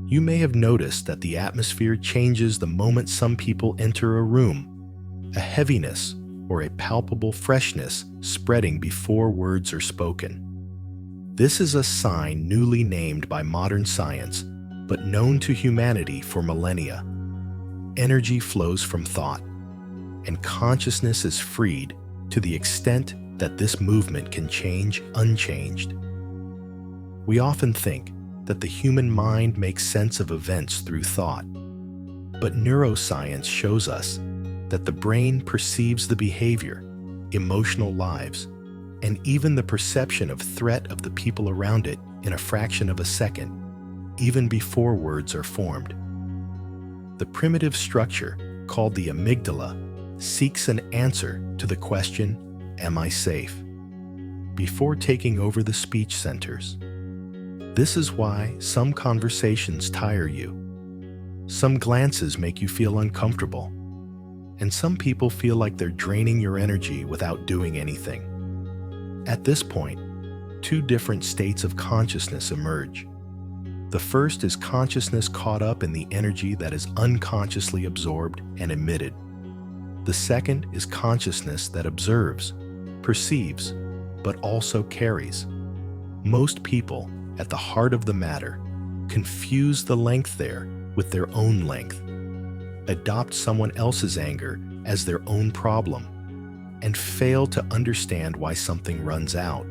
You may have noticed that the atmosphere changes the moment some people enter a room, a heaviness or a palpable freshness spreading before words are spoken. This is a sign newly named by modern science, but known to humanity for millennia. Energy flows from thought, and consciousness is freed to the extent that this movement can change unchanged. We often think that the human mind makes sense of events through thought, but neuroscience shows us that the brain perceives the behavior, emotional lives, and even the perception of threat of the people around it in a fraction of a second, even before words are formed. The primitive structure, called the amygdala, seeks an answer to the question, "Am I safe?" before taking over the speech centers. This is why some conversations tire you, some glances make you feel uncomfortable, and some people feel like they're draining your energy without doing anything. At this point, two different states of consciousness emerge. The first is consciousness caught up in the energy that is unconsciously absorbed and emitted. The second is consciousness that observes, perceives, but also carries. Most people, at the heart of the matter, confuse the length there with their own length, adopt someone else's anger as their own problem, and fail to understand why something runs out.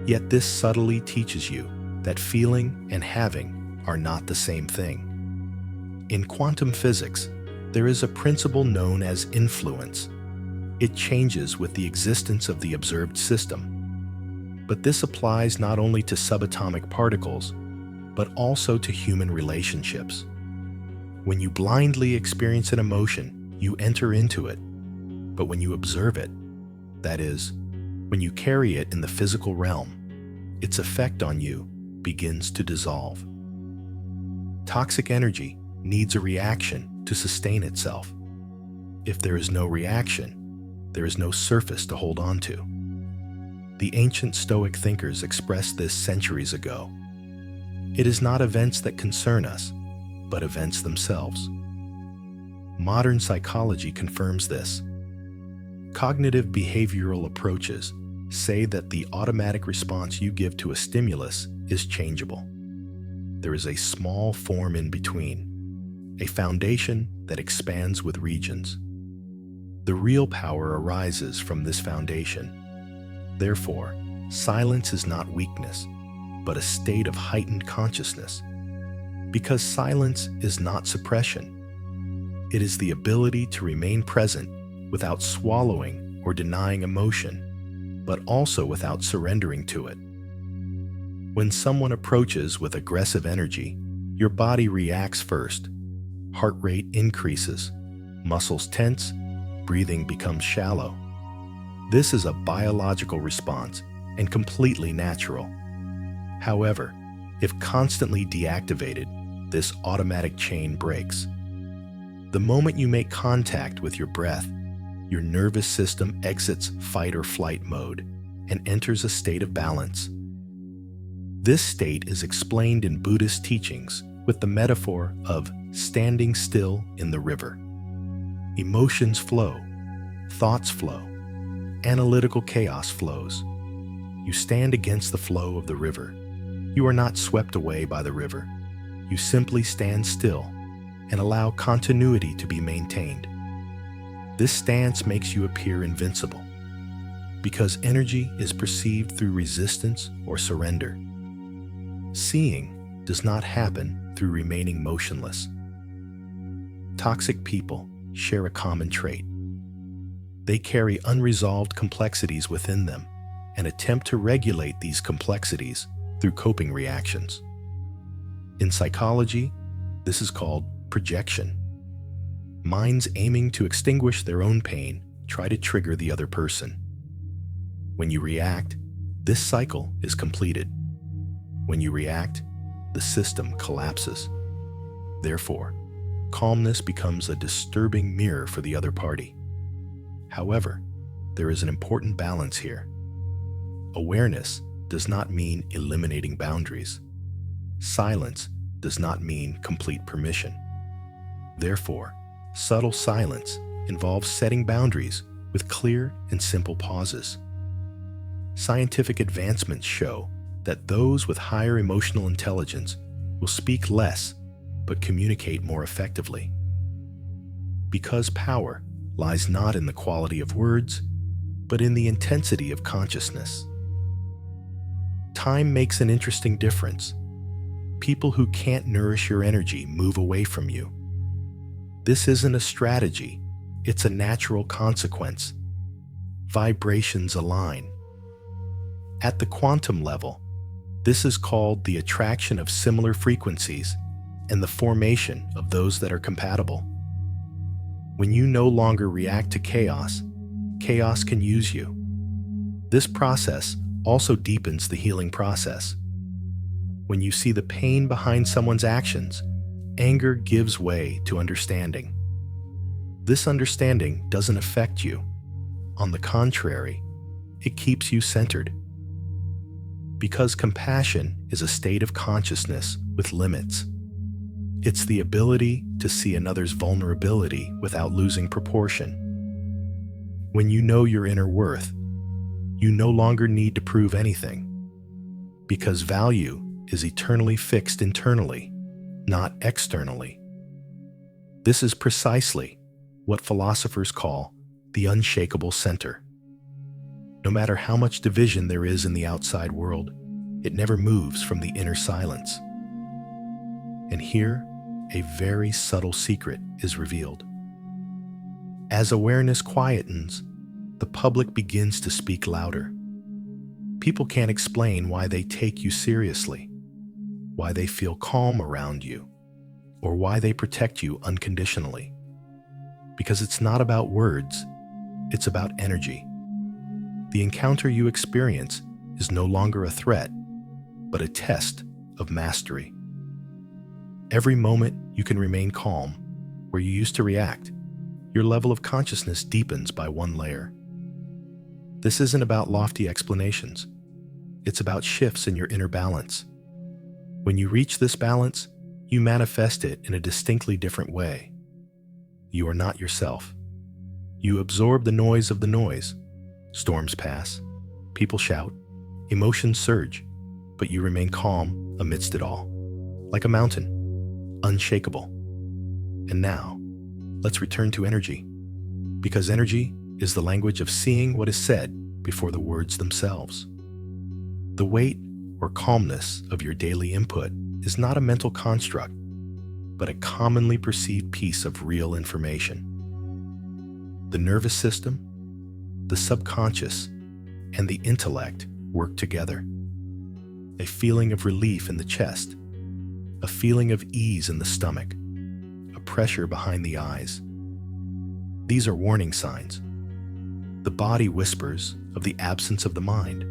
Yet this subtly teaches you that feeling and having are not the same thing. In quantum physics, there is a principle known as influence. It changes with the existence of the observed system. But this applies not only to subatomic particles, but also to human relationships. When you blindly experience an emotion, you enter into it. But when you observe it, that is, when you carry it in the physical realm, its effect on you begins to dissolve. Toxic energy needs a reaction to sustain itself. If there is no reaction, there is no surface to hold on to. The ancient Stoic thinkers expressed this centuries ago. It is not events that concern us, but events themselves. Modern psychology confirms this. Cognitive behavioral approaches say that the automatic response you give to a stimulus is changeable. There is a small form in between, a foundation that expands with regions. The real power arises from this foundation. Therefore, silence is not weakness, but a state of heightened consciousness. Because silence is not suppression. It is the ability to remain present without swallowing or denying emotion, but also without surrendering to it. When someone approaches with aggressive energy, your body reacts first. Heart rate increases, muscles tense, breathing becomes shallow. This is a biological response and completely natural. However, if constantly deactivated, this automatic chain breaks. The moment you make contact with your breath, your nervous system exits fight or flight mode and enters a state of balance. This state is explained in Buddhist teachings with the metaphor of standing still in the river. Emotions flow, thoughts flow, analytical chaos flows. You stand against the flow of the river. You are not swept away by the river. You simply stand still and allow continuity to be maintained. This stance makes you appear invincible, because energy is perceived through resistance or surrender. Seeing does not happen through remaining motionless. Toxic people share a common trait. They carry unresolved complexities within them and attempt to regulate these complexities through coping reactions. In psychology, this is called projection. Minds aiming to extinguish their own pain try to trigger the other person. When you react, this cycle is completed. When you react, the system collapses. Therefore, calmness becomes a disturbing mirror for the other party. However, there is an important balance here. Awareness does not mean eliminating boundaries. Silence does not mean complete permission. Therefore, subtle silence involves setting boundaries with clear and simple pauses. Scientific advancements show that those with higher emotional intelligence will speak less but communicate more effectively. Because power lies not in the quality of words, but in the intensity of consciousness. Time makes an interesting difference. People who can't nourish your energy move away from you. This isn't a strategy, it's a natural consequence. Vibrations align. At the quantum level, this is called the attraction of similar frequencies and the formation of those that are compatible. When you no longer react to chaos, chaos can use you. This process also deepens the healing process. When you see the pain behind someone's actions, anger gives way to understanding. This understanding doesn't affect you. On the contrary, it keeps you centered. Because compassion is a state of consciousness with limits. It's the ability to see another's vulnerability without losing proportion. When you know your inner worth, you no longer need to prove anything, because value is eternally fixed internally, not externally. This is precisely what philosophers call the unshakable center. No matter how much division there is in the outside world, it never moves from the inner silence. And here, a very subtle secret is revealed. As awareness quietens, the public begins to speak louder. People can't explain why they take you seriously, why they feel calm around you, or why they protect you unconditionally. Because it's not about words, it's about energy. The encounter you experience is no longer a threat, but a test of mastery. Every moment you can remain calm, where you used to react, your level of consciousness deepens by one layer. This isn't about lofty explanations. It's about shifts in your inner balance. When you reach this balance, you manifest it in a distinctly different way. You are not yourself. You absorb the noise of the noise. Storms pass, people shout, emotions surge, but you remain calm amidst it all, like a mountain, unshakable. And now, let's return to energy, because energy is the language of seeing what is said before the words themselves. The weight or calmness of your daily input is not a mental construct, but a commonly perceived piece of real information. The nervous system, the subconscious, and the intellect work together. A feeling of relief in the chest, a feeling of ease in the stomach, a pressure behind the eyes. These are warning signs. The body whispers of the absence of the mind.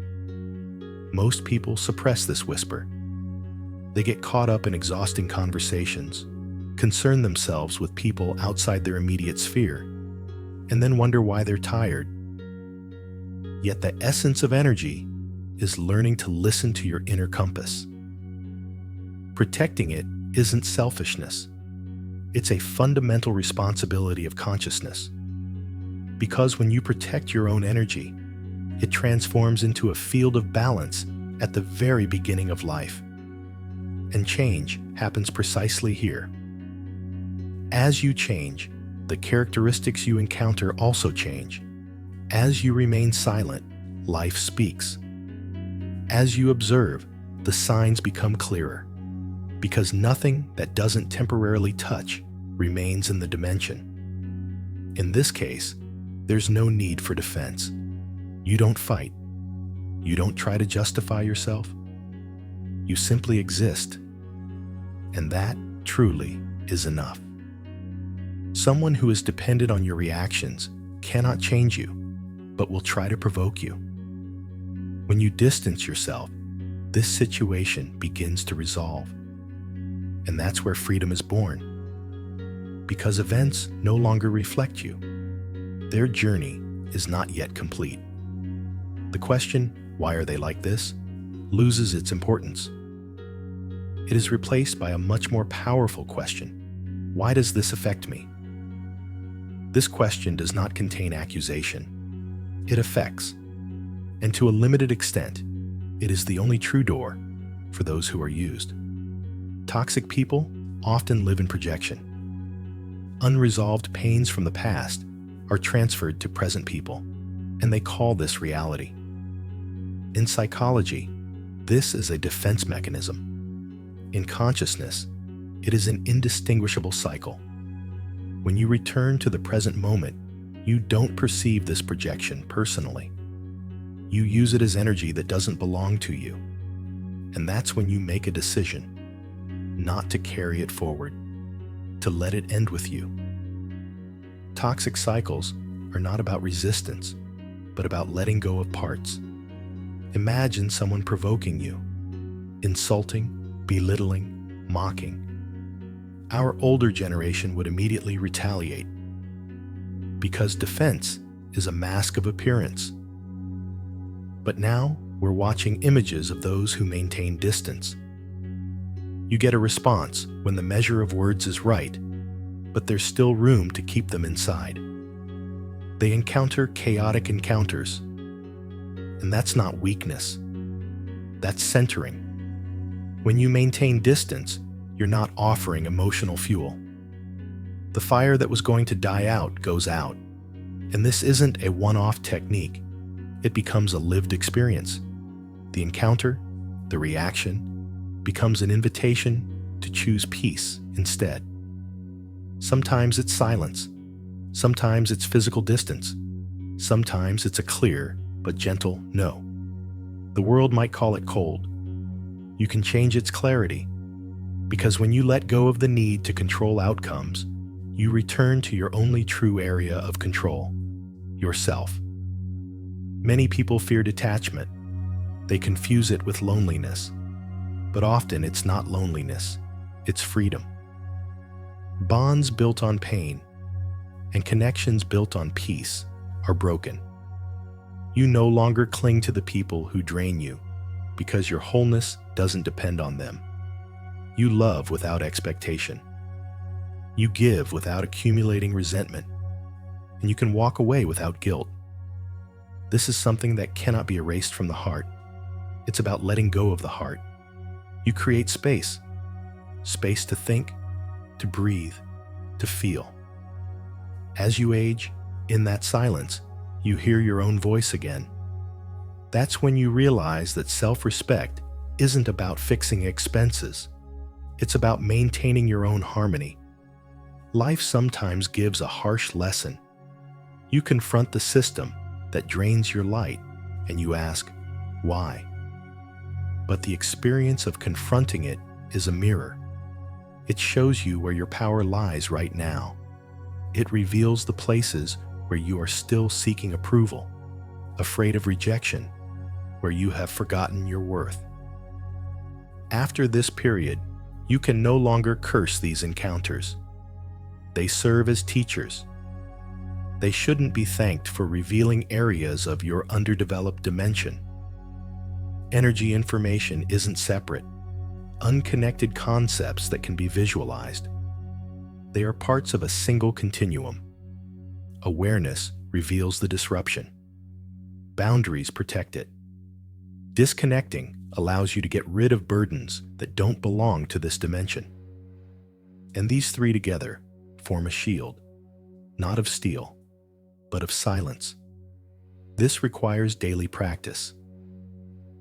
Most people suppress this whisper. They get caught up in exhausting conversations, concern themselves with people outside their immediate sphere, and then wonder why they're tired. Yet the essence of energy is learning to listen to your inner compass. Protecting it isn't selfishness. It's a fundamental responsibility of consciousness. Because when you protect your own energy, it transforms into a field of balance at the very beginning of life. And change happens precisely here. As you change, the characteristics you encounter also change. As you remain silent, life speaks. As you observe, the signs become clearer, because nothing that doesn't temporarily touch remains in the dimension. In this case, there's no need for defense. You don't fight. You don't try to justify yourself. You simply exist. And that truly is enough. Someone who is dependent on your reactions cannot change you, but will try to provoke you. When you distance yourself, this situation begins to resolve. And that's where freedom is born. Because events no longer reflect you. Their journey is not yet complete. The question, why are they like this, loses its importance. It is replaced by a much more powerful question. Why does this affect me? This question does not contain accusation. It affects. And to a limited extent, it is the only true door for those who are used. Toxic people often live in projection. Unresolved pains from the past are transferred to present people, and they call this reality. In psychology, this is a defense mechanism. In consciousness, it is an indistinguishable cycle. When you return to the present moment, you don't perceive this projection personally. You use it as energy that doesn't belong to you. And that's when you make a decision not to carry it forward, to let it end with you. Toxic cycles are not about resistance, but about letting go of parts. Imagine someone provoking you, insulting, belittling, mocking. Our older generation would immediately retaliate because defense is a mask of appearance. But now we're watching images of those who maintain distance. You get a response when the measure of words is right, but there's still room to keep them inside. They encounter chaotic encounters, and that's not weakness. That's centering. When you maintain distance, you're not offering emotional fuel. The fire that was going to die out goes out, and this isn't a one-off technique. It becomes a lived experience. The encounter, the reaction, becomes an invitation to choose peace instead. Sometimes it's silence. Sometimes it's physical distance. Sometimes it's a clear but gentle no. The world might call it cold. You can change its clarity, because when you let go of the need to control outcomes, you return to your only true area of control, yourself. Many people fear detachment. They confuse it with loneliness. But often it's not loneliness, it's freedom. Bonds built on pain and connections built on peace are broken. You no longer cling to the people who drain you because your wholeness doesn't depend on them. You love without expectation. You give without accumulating resentment, and you can walk away without guilt. This is something that cannot be erased from the heart. It's about letting go of the heart. You create space to think, to breathe, to feel. As you age, in that silence, you hear your own voice again. That's when you realize that self-respect isn't about fixing expenses. It's about maintaining your own harmony. Life sometimes gives a harsh lesson. You confront the system that drains your light, and you ask, why? But the experience of confronting it is a mirror. It shows you where your power lies right now. It reveals the places where you are still seeking approval, afraid of rejection, where you have forgotten your worth. After this period, you can no longer curse these encounters. They serve as teachers. They shouldn't be thanked for revealing areas of your underdeveloped dimension. Energy information isn't separate, unconnected concepts that can be visualized. They are parts of a single continuum. Awareness reveals the disruption. Boundaries protect it. Disconnecting allows you to get rid of burdens that don't belong to this dimension. And these three together form a shield, not of steel, but of silence. This requires daily practice.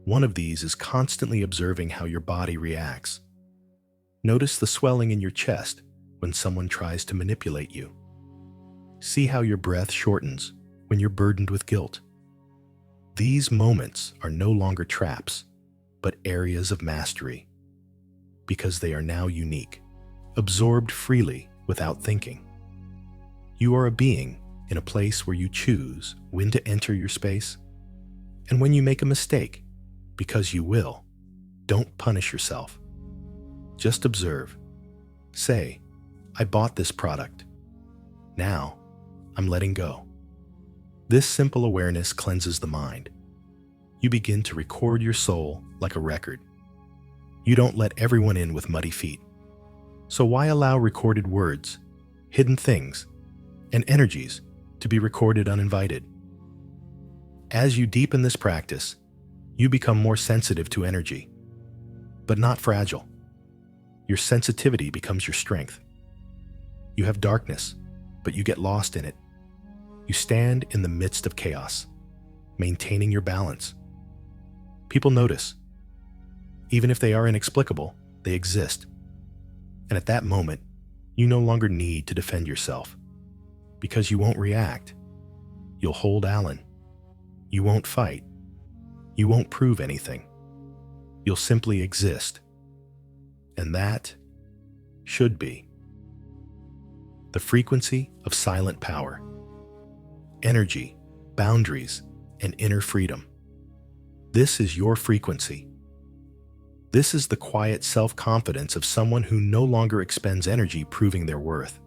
One of these is constantly observing how your body reacts. Notice the swelling in your chest when someone tries to manipulate you. See how your breath shortens when you're burdened with guilt. These moments are no longer traps, but areas of mastery, because they are now unique, absorbed freely without thinking. You are a being in a place where you choose when to enter your space, and when you make a mistake, because you will, don't punish yourself. Just observe. Say, I bought this product. Now, I'm letting go. This simple awareness cleanses the mind. You begin to record your soul like a record. You don't let everyone in with muddy feet. So why allow recorded words, hidden things, and energies to be recorded uninvited? As you deepen this practice, you become more sensitive to energy, but not fragile. Your sensitivity becomes your strength. You have darkness, but you get lost in it. You stand in the midst of chaos, maintaining your balance. People notice. Even if they are inexplicable, they exist. And at that moment, you no longer need to defend yourself, because you won't react. You'll hold Allen. You won't fight. You won't prove anything. You'll simply exist. And that should be the frequency of silent power, energy, boundaries, and inner freedom. This is your frequency. This is the quiet self-confidence of someone who no longer expends energy proving their worth.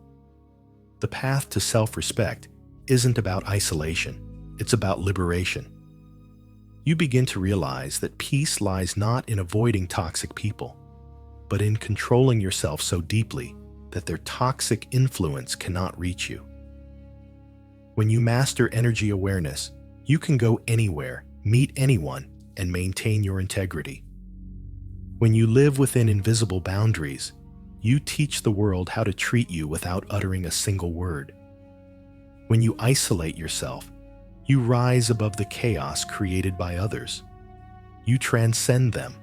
The path to self-respect isn't about isolation, it's about liberation. You begin to realize that peace lies not in avoiding toxic people, but in controlling yourself so deeply that their toxic influence cannot reach you. When you master energy awareness, you can go anywhere, meet anyone, and maintain your integrity. When you live within invisible boundaries, you teach the world how to treat you without uttering a single word. When you isolate yourself, you rise above the chaos created by others. You transcend them,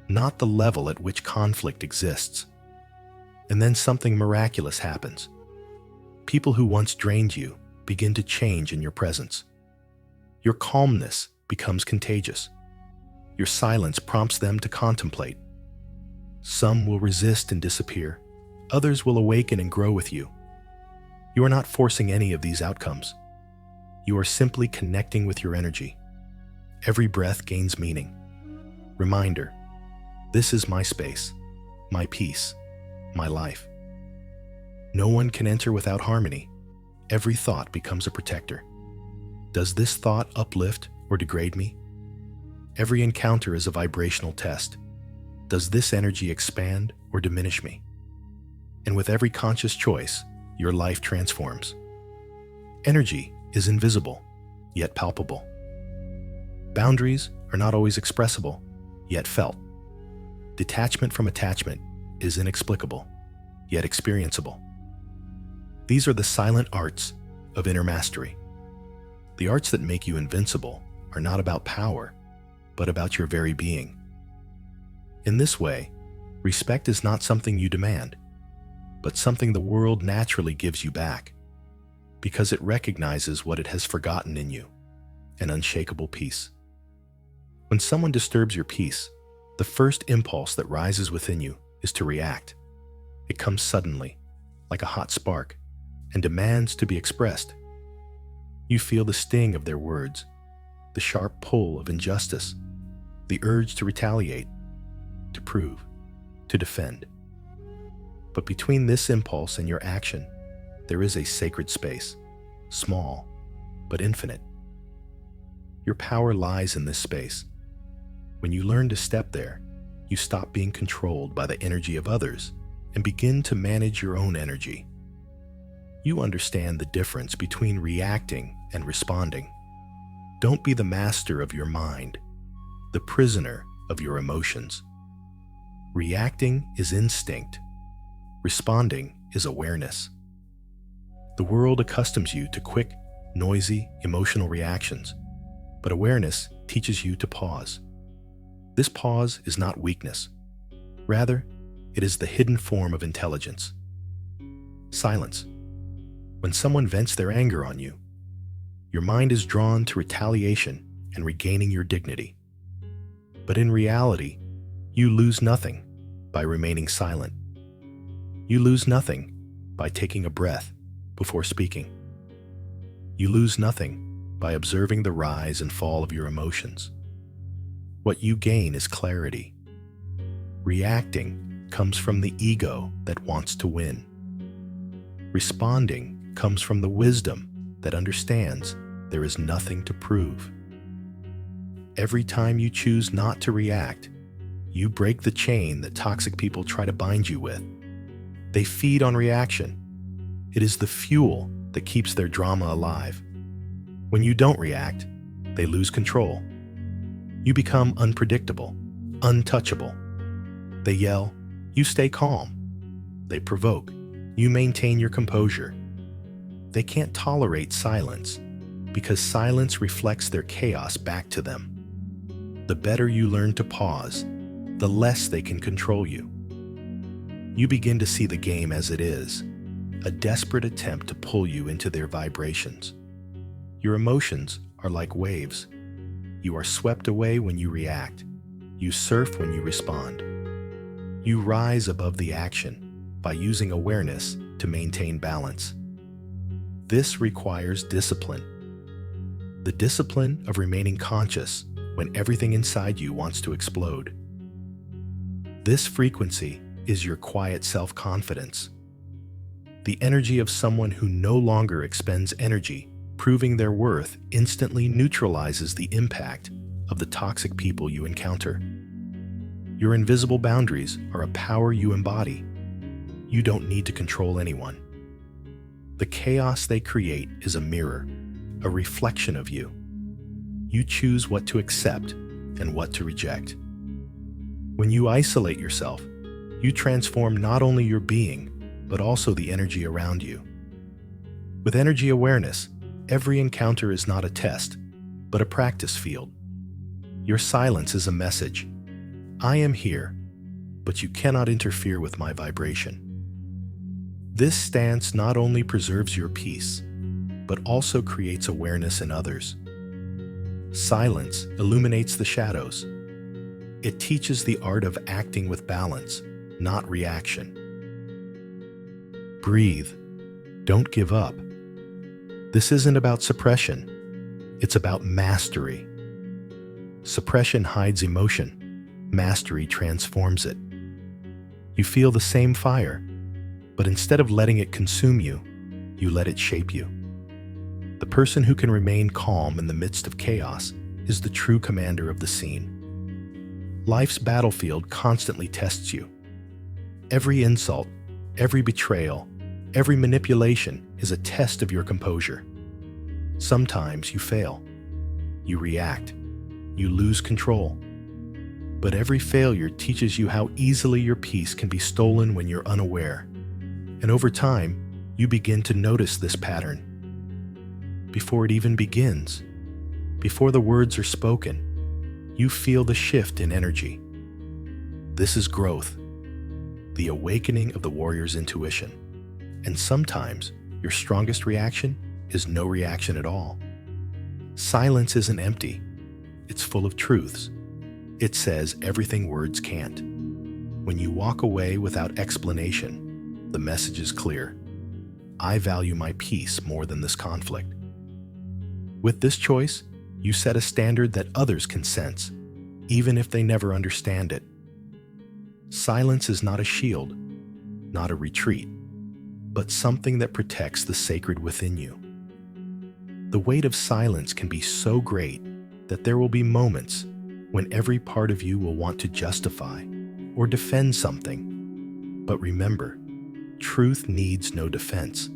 not the level at which conflict exists. And then something miraculous happens. People who once drained you begin to change in your presence. Your calmness becomes contagious. Your silence prompts them to contemplate. Some will resist and disappear. Others will awaken and grow with you. You are not forcing any of these outcomes. You are simply connecting with your energy. Every breath gains meaning. Reminder, this is my space, my peace, my life. No one can enter without harmony. Every thought becomes a protector. Does this thought uplift or degrade me? Every encounter is a vibrational test. Does this energy expand or diminish me? And with every conscious choice, your life transforms. Energy is invisible, yet palpable. Boundaries are not always expressible, yet felt. Detachment from attachment is inexplicable, yet experienceable. These are the silent arts of inner mastery. The arts that make you invincible are not about power, but about your very being. In this way, respect is not something you demand, but something the world naturally gives you back, because it recognizes what it has forgotten in you, an unshakable peace. When someone disturbs your peace, the first impulse that rises within you is to react. It comes suddenly, like a hot spark, and demands to be expressed. You feel the sting of their words, the sharp pull of injustice, the urge to retaliate, to prove, to defend. But between this impulse and your action, there is a sacred space, small but infinite. Your power lies in this space. When you learn to step there, you stop being controlled by the energy of others and begin to manage your own energy. You understand the difference between reacting and responding. Don't be the master of your mind, the prisoner of your emotions. Reacting is instinct. Responding is awareness. The world accustoms you to quick, noisy, emotional reactions, but awareness teaches you to pause. This pause is not weakness. Rather, it is the hidden form of intelligence. Silence. When someone vents their anger on you, your mind is drawn to retaliation and regaining your dignity. But in reality, you lose nothing by remaining silent. You lose nothing by taking a breath before speaking. You lose nothing by observing the rise and fall of your emotions. What you gain is clarity. Reacting comes from the ego that wants to win. Responding comes from the wisdom that understands there is nothing to prove. Every time you choose not to react, You break the chain that toxic people try to bind you with. They feed on reaction. It is the fuel that keeps their drama alive. When you don't react, they lose control. You become unpredictable, untouchable. They yell, you stay calm. They provoke, you maintain your composure. They can't tolerate silence because silence reflects their chaos back to them. The better you learn to pause, the less they can control you. You begin to see the game as it is, a desperate attempt to pull you into their vibrations. Your emotions are like waves. You are swept away when you react. You surf when you respond. You rise above the action by using awareness to maintain balance. This requires discipline. The discipline of remaining conscious when everything inside you wants to explode. This frequency is your quiet self-confidence. The energy of someone who no longer expends energy, proving their worth instantly neutralizes the impact of the toxic people you encounter. Your invisible boundaries are a power you embody. You don't need to control anyone. The chaos they create is a mirror, a reflection of you. You choose what to accept and what to reject. When you isolate yourself, you transform not only your being, but also the energy around you. With energy awareness, every encounter is not a test, but a practice field. Your silence is a message. I am here, but you cannot interfere with my vibration. This stance not only preserves your peace, but also creates awareness in others. Silence illuminates the shadows. It teaches the art of acting with balance, not reaction. Breathe. Don't give up. This isn't about suppression. It's about mastery. Suppression hides emotion. Mastery transforms it. You feel the same fire, but instead of letting it consume you, you let it shape you. The person who can remain calm in the midst of chaos is the true commander of the scene. Life's battlefield constantly tests you. Every insult, every betrayal, every manipulation is a test of your composure. Sometimes you fail. You react. You lose control. But every failure teaches you how easily your peace can be stolen when you're unaware. And over time, you begin to notice this pattern. Before it even begins, before the words are spoken, you feel the shift in energy. This is growth, the awakening of the warrior's intuition. And sometimes, your strongest reaction is no reaction at all. Silence isn't empty. It's full of truths. It says everything words can't. When you walk away without explanation, the message is clear. I value my peace more than this conflict. With this choice, you set a standard that others can sense, even if they never understand it. Silence is not a shield, not a retreat, but something that protects the sacred within you. The weight of silence can be so great that there will be moments when every part of you will want to justify or defend something. But remember, truth needs no defense.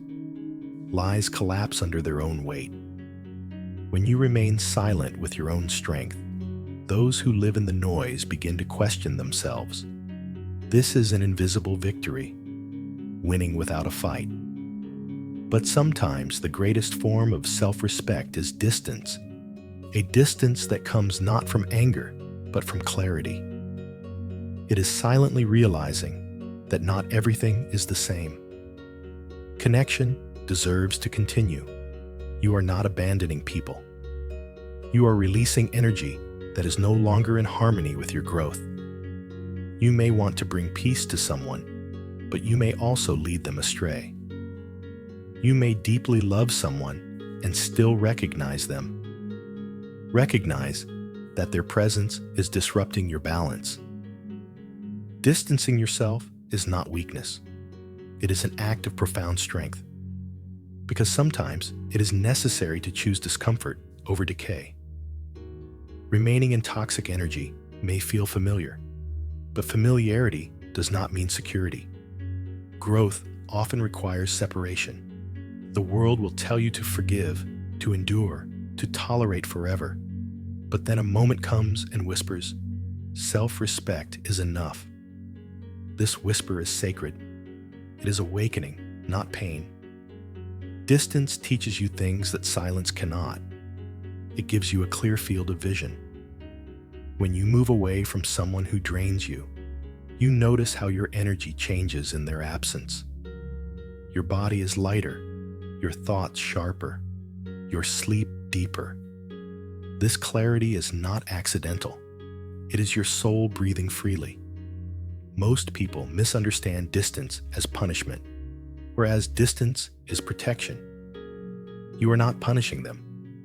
Lies collapse under their own weight. When you remain silent with your own strength, those who live in the noise begin to question themselves. This is an invisible victory, winning without a fight. But sometimes the greatest form of self-respect is distance, a distance that comes not from anger, but from clarity. It is silently realizing that not everything is the same. Connection deserves to continue. You are not abandoning people. You are releasing energy that is no longer in harmony with your growth. You may want to bring peace to someone, but you may also lead them astray. You may deeply love someone and still recognize them. Recognize that their presence is disrupting your balance. Distancing yourself is not weakness. It is an act of profound strength. Because sometimes it is necessary to choose discomfort over decay. Remaining in toxic energy may feel familiar, But familiarity does not mean security. Growth often requires separation. The world will tell you to forgive, to endure, to tolerate forever. But then a moment comes and whispers, self-respect is enough. This whisper is sacred. It is awakening, not pain. Distance teaches you things that silence cannot. It gives you a clear field of vision. When you move away from someone who drains you, you notice how your energy changes in their absence. Your body is lighter, your thoughts sharper, your sleep deeper. This clarity is not accidental. It is your soul breathing freely. Most people misunderstand distance as punishment, whereas distance is protection. You are not punishing them.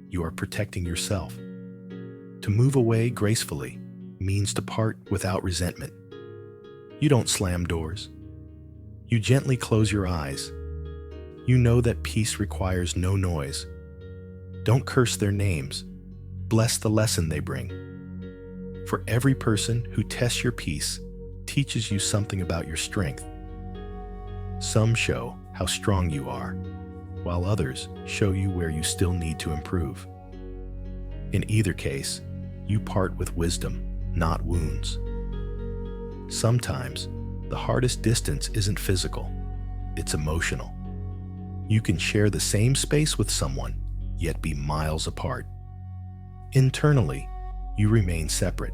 You are protecting yourself. To move away gracefully means to part without resentment. You don't slam doors. You gently close your eyes. You know that peace requires no noise. Don't curse their names. Bless the lesson they bring. For every person who tests your peace teaches you something about your strength. Some show how strong you are, while others show you where you still need to improve. In either case, you part with wisdom, not wounds. Sometimes, the hardest distance isn't physical, it's emotional. You can share the same space with someone, yet be miles apart. Internally, you remain separate.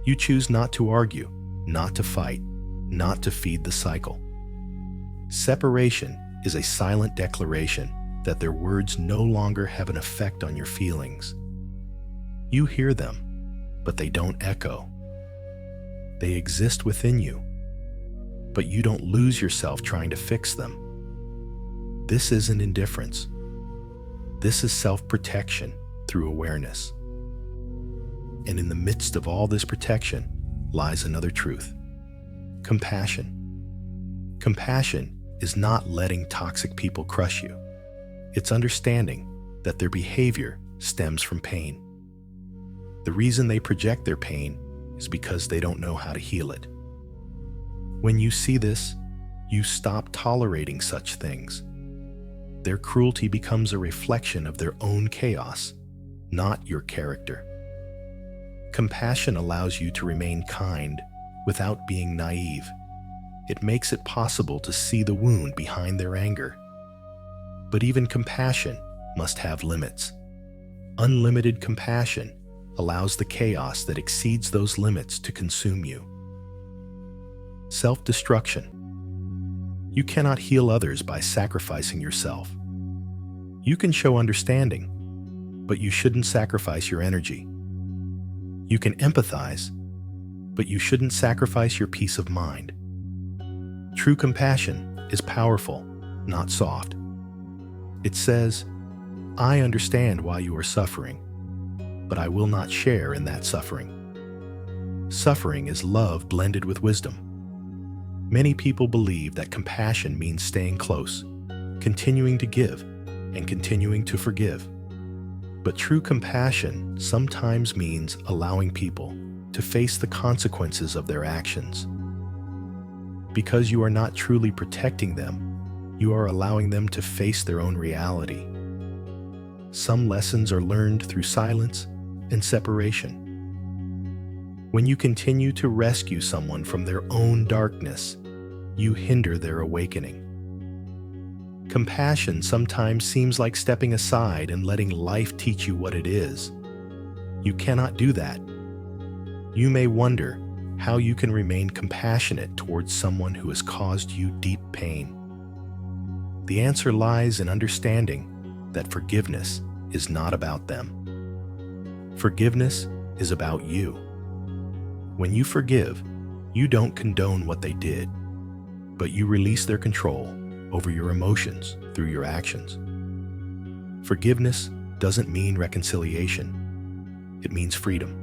You choose not to argue, not to fight, not to feed the cycle. Separation is a silent declaration that their words no longer have an effect on your feelings. You hear them, but they don't echo. They exist within you, but you don't lose yourself trying to fix them. This isn't indifference. This is self-protection through awareness. And in the midst of all this protection lies another truth: compassion. Compassion is not letting toxic people crush you. It's understanding that their behavior stems from pain. The reason they project their pain is because they don't know how to heal it. When you see this, you stop tolerating such things. Their cruelty becomes a reflection of their own chaos, not your character. Compassion allows you to remain kind without being naive. It makes it possible to see the wound behind their anger. But even compassion must have limits. Unlimited compassion allows the chaos that exceeds those limits to consume you. Self-destruction. You cannot heal others by sacrificing yourself. You can show understanding, but you shouldn't sacrifice your energy. You can empathize, but you shouldn't sacrifice your peace of mind. True compassion is powerful, not soft. It says, I understand why you are suffering, but I will not share in that suffering. Suffering is love blended with wisdom. Many people believe that compassion means staying close, continuing to give, and continuing to forgive. But true compassion sometimes means allowing people to face the consequences of their actions. Because you are not truly protecting them, you are allowing them to face their own reality. Some lessons are learned through silence and separation. When you continue to rescue someone from their own darkness, you hinder their awakening. Compassion sometimes seems like stepping aside and letting life teach you what it is. You cannot do that. You may wonder how you can remain compassionate towards someone who has caused you deep pain. The answer lies in understanding that forgiveness is not about them. Forgiveness is about you. When you forgive, you don't condone what they did, but you release their control over your emotions through your actions. Forgiveness doesn't mean reconciliation. It means freedom.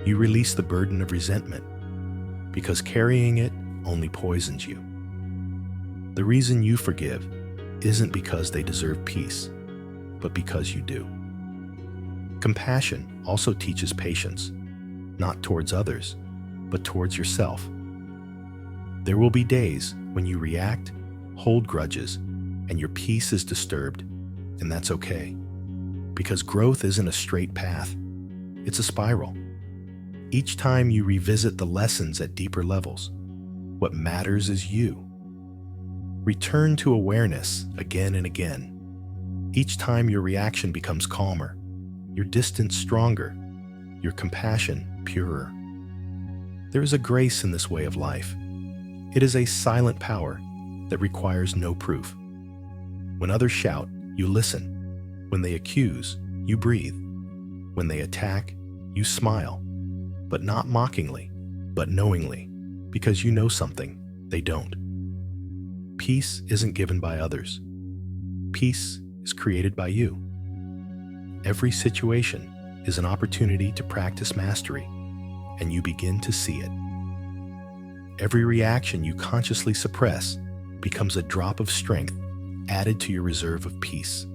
You release the burden of resentment because carrying it only poisons you. The reason you forgive isn't because they deserve peace, but because you do. Compassion also teaches patience, not towards others, but towards yourself. There will be days when you react, hold grudges, and your peace is disturbed, and that's okay. Because growth isn't a straight path, it's a spiral. Each time you revisit the lessons at deeper levels, what matters is you. Return to awareness again and again. Each time your reaction becomes calmer, your distance stronger, your compassion purer. There is a grace in this way of life. It is a silent power that requires no proof. When others shout, you listen. When they accuse, you breathe. When they attack, you smile. But not mockingly, but knowingly, because you know something they don't. Peace isn't given by others. Peace is created by you. Every situation is an opportunity to practice mastery, and you begin to see it. Every reaction you consciously suppress becomes a drop of strength added to your reserve of peace.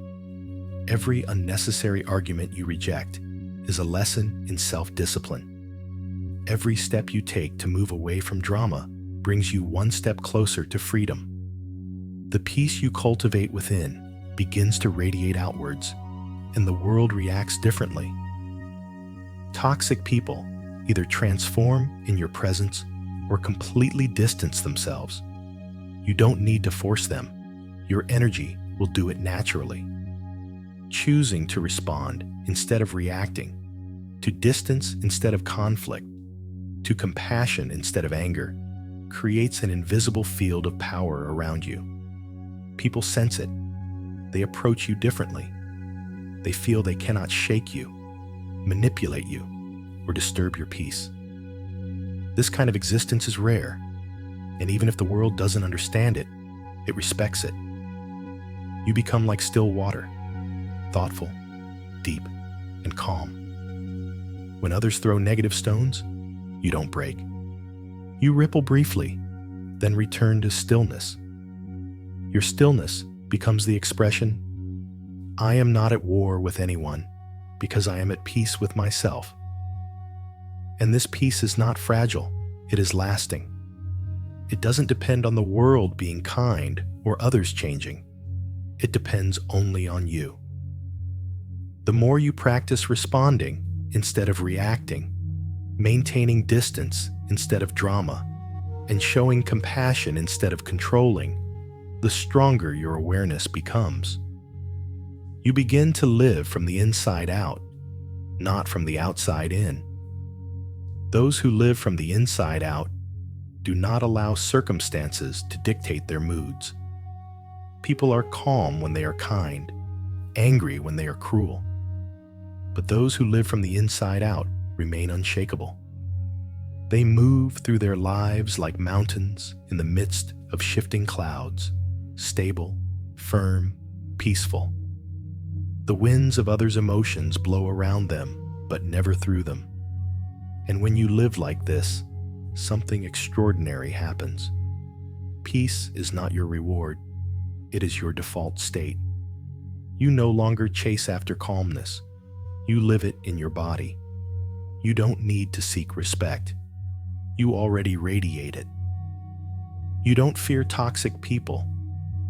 Every unnecessary argument you reject is a lesson in self-discipline. Every step you take to move away from drama brings you one step closer to freedom. The peace you cultivate within begins to radiate outwards, and the world reacts differently. Toxic people either transform in your presence or completely distance themselves. You don't need to force them. Your energy will do it naturally. Choosing to respond instead of reacting, to distance instead of conflict, to compassion instead of anger, creates an invisible field of power around you. People sense it. They approach you differently. They feel they cannot shake you, manipulate you, or disturb your peace. This kind of existence is rare, and even if the world doesn't understand it, it respects it. You become like still water, thoughtful, deep, and calm. When others throw negative stones, you don't break. You ripple briefly, then return to stillness. Your stillness becomes the expression, I am not at war with anyone because I am at peace with myself. And this peace is not fragile, it is lasting. It doesn't depend on the world being kind or others changing. It depends only on you. The more you practice responding instead of reacting, maintaining distance instead of drama, and showing compassion instead of controlling, the stronger your awareness becomes. You begin to live from the inside out, not from the outside in. Those who live from the inside out do not allow circumstances to dictate their moods. People are calm when they are kind, angry when they are cruel. But those who live from the inside out remain unshakable. They move through their lives like mountains in the midst of shifting clouds, stable, firm, peaceful. The winds of others' emotions blow around them, but never through them. And when you live like this, something extraordinary happens. Peace is not your reward, it is your default state. You no longer chase after calmness. You live it in your body. You don't need to seek respect. You already radiate it. You don't fear toxic people.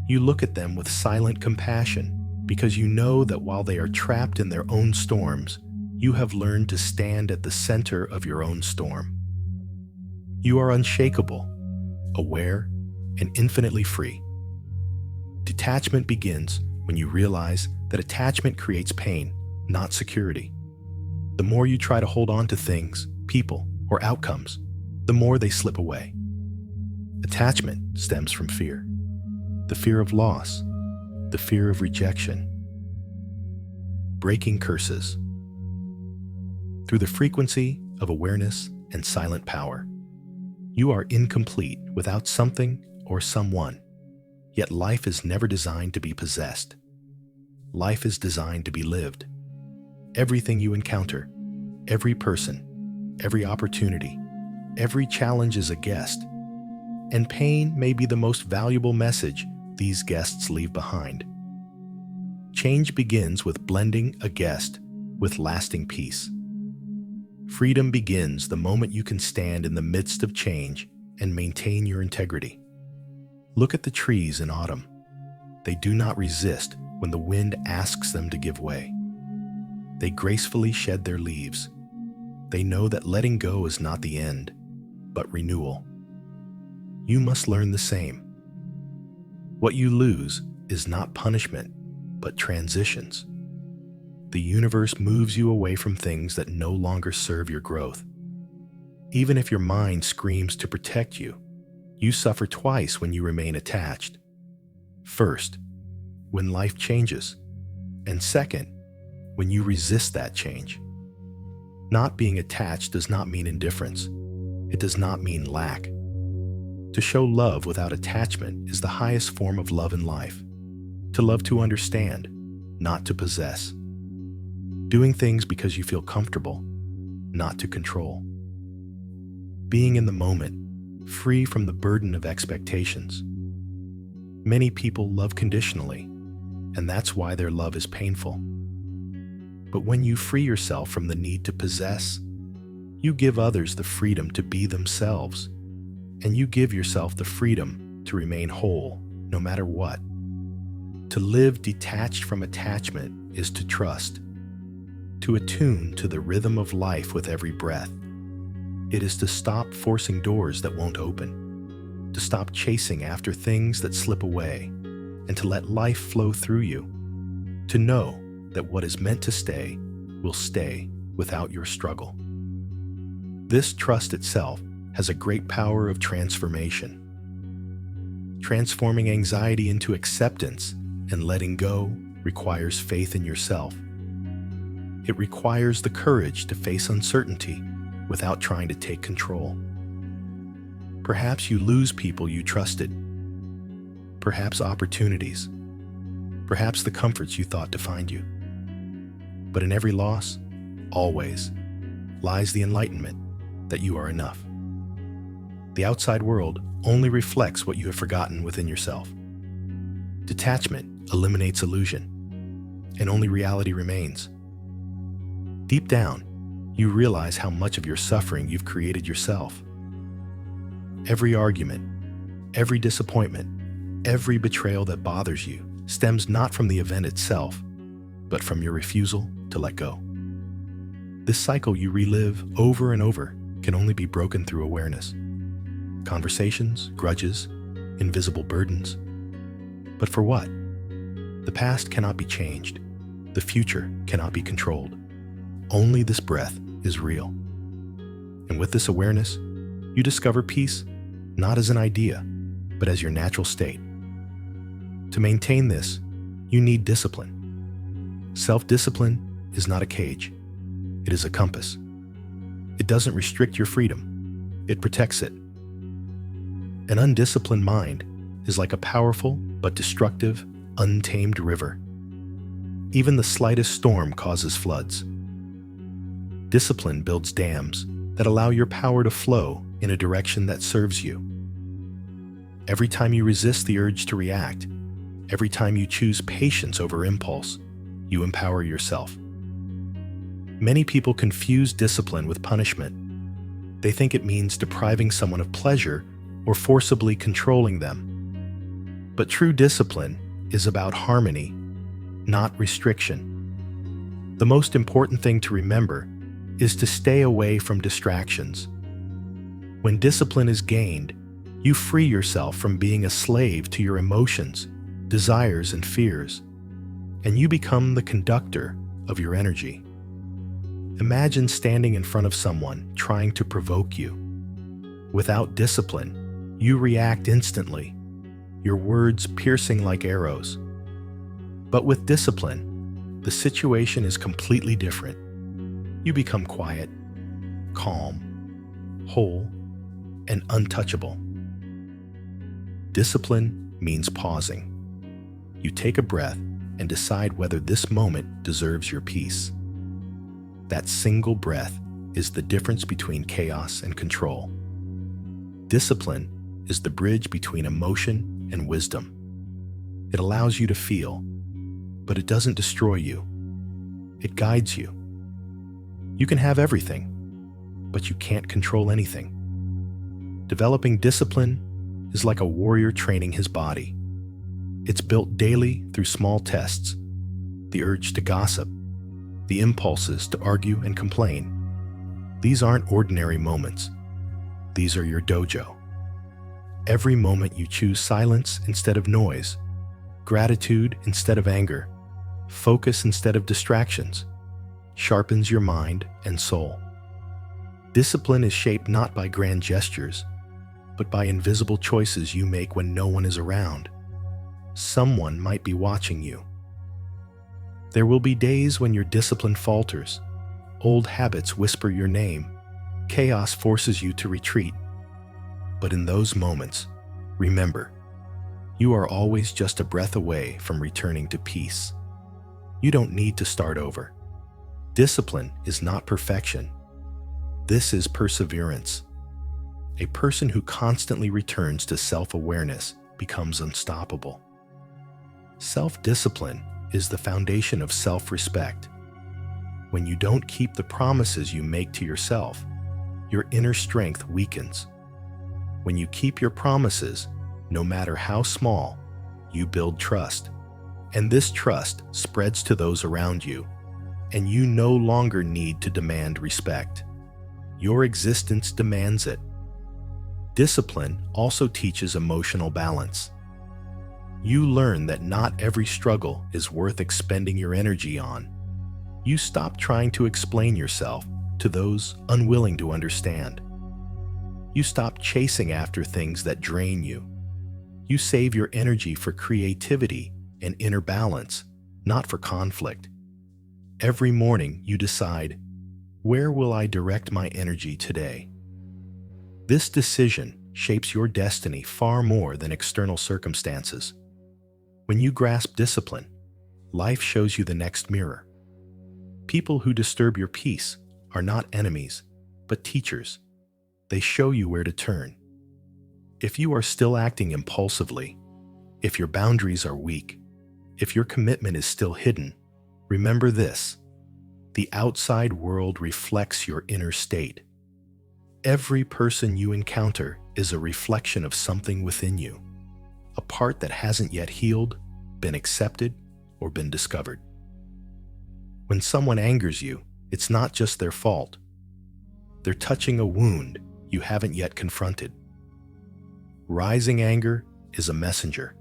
You look at them with silent compassion because you know that while they are trapped in their own storms, you have learned to stand at the center of your own storm. You are unshakable, aware, and infinitely free. Detachment begins when you realize that attachment creates pain, not security. The more you try to hold on to things, people, or outcomes, the more they slip away. Attachment stems from fear. The fear of loss, the fear of rejection. Breaking curses. Through the frequency of awareness and silent power, you are incomplete without something or someone. Yet life is never designed to be possessed. Life is designed to be lived. Everything you encounter, every person, every opportunity, every challenge is a guest. And pain may be the most valuable message these guests leave behind. Change begins with blending a guest with lasting peace. Freedom begins the moment you can stand in the midst of change and maintain your integrity. Look at the trees in autumn. They do not resist when the wind asks them to give way. They gracefully shed their leaves. They know that letting go is not the end, but renewal. You must learn the same. What you lose is not punishment, but transitions. The universe moves you away from things that no longer serve your growth. Even if your mind screams to protect you, you suffer twice when you remain attached. First, when life changes, and second, when you resist that change. Not being attached does not mean indifference. It does not mean lack. To show love without attachment is the highest form of love in life. To love to understand, not to possess. Doing things because you feel comfortable, not to control. Being in the moment, free from the burden of expectations. Many people love conditionally, and that's why their love is painful. But when you free yourself from the need to possess, you give others the freedom to be themselves, and you give yourself the freedom to remain whole, no matter what. To live detached from attachment is to trust, to attune to the rhythm of life with every breath. It is to stop forcing doors that won't open, to stop chasing after things that slip away, and to let life flow through you, to know that what is meant to stay will stay without your struggle. This trust itself has a great power of transformation. Transforming anxiety into acceptance and letting go requires faith in yourself. It requires the courage to face uncertainty without trying to take control. Perhaps you lose people you trusted, perhaps opportunities, perhaps the comforts you thought defined you. But in every loss, always, lies the enlightenment that you are enough. The outside world only reflects what you have forgotten within yourself. Detachment eliminates illusion, and only reality remains. Deep down, you realize how much of your suffering you've created yourself. Every argument, every disappointment, every betrayal that bothers you stems not from the event itself, but from your refusal to let go. This cycle you relive over and over can only be broken through awareness. Conversations, grudges, invisible burdens. But for what? The past cannot be changed. The future cannot be controlled. Only this breath is real. And with this awareness, you discover peace not as an idea, but as your natural state. To maintain this, you need discipline. Self-discipline is not a cage. It is a compass. It doesn't restrict your freedom. It protects it. An undisciplined mind is like a powerful but destructive, untamed river. Even the slightest storm causes floods. Discipline builds dams that allow your power to flow in a direction that serves you. Every time you resist the urge to react, every time you choose patience over impulse, you empower yourself. Many people confuse discipline with punishment. They think it means depriving someone of pleasure or forcibly controlling them. But true discipline is about harmony, not restriction. The most important thing to remember is to stay away from distractions. When discipline is gained, you free yourself from being a slave to your emotions, desires, and fears, and you become the conductor of your energy. Imagine standing in front of someone trying to provoke you. Without discipline, you react instantly, your words piercing like arrows. But with discipline, the situation is completely different. You become quiet, calm, whole, and untouchable. Discipline means pausing. You take a breath and decide whether this moment deserves your peace. That single breath is the difference between chaos and control. Discipline is the bridge between emotion and wisdom. It allows you to feel, but it doesn't destroy you. It guides you. You can have everything, but you can't control anything. Developing discipline is like a warrior training his body. It's built daily through small tests, the urge to gossip, the impulses to argue and complain. These aren't ordinary moments. These are your dojo. Every moment you choose silence instead of noise, gratitude instead of anger, focus instead of distractions, sharpens your mind and soul. Discipline is shaped not by grand gestures, but by invisible choices you make when no one is around. Someone might be watching you. There will be days when your discipline falters, old habits whisper your name, chaos forces you to retreat. But in those moments, remember, you are always just a breath away from returning to peace. You don't need to start over. Discipline is not perfection. This is perseverance. A person who constantly returns to self-awareness becomes unstoppable. Self-discipline is the foundation of self-respect. When you don't keep the promises you make to yourself, your inner strength weakens. When you keep your promises, no matter how small, you build trust. And this trust spreads to those around you, and you no longer need to demand respect. Your existence demands it. Discipline also teaches emotional balance. You learn that not every struggle is worth expending your energy on. You stop trying to explain yourself to those unwilling to understand. You stop chasing after things that drain you. You save your energy for creativity and inner balance, not for conflict. Every morning you decide, where will I direct my energy today? This decision shapes your destiny far more than external circumstances. When you grasp discipline, life shows you the next mirror. People who disturb your peace are not enemies, but teachers. They show you where to turn. If you are still acting impulsively, if your boundaries are weak, if your commitment is still hidden, remember this: the outside world reflects your inner state. Every person you encounter is a reflection of something within you, a part that hasn't yet healed, been accepted, or been discovered. When someone angers you, it's not just their fault. They're touching a wound you haven't yet confronted. Rising anger is a messenger.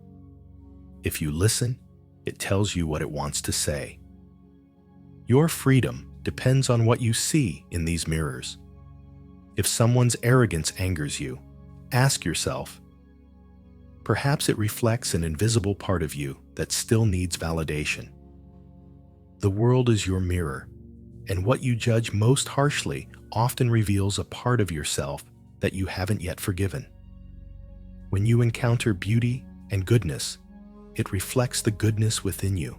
If you listen, it tells you what it wants to say. Your freedom depends on what you see in these mirrors. If someone's arrogance angers you, ask yourself, perhaps it reflects an invisible part of you that still needs validation. The world is your mirror, and what you judge most harshly often reveals a part of yourself that you haven't yet forgiven. When you encounter beauty and goodness, it reflects the goodness within you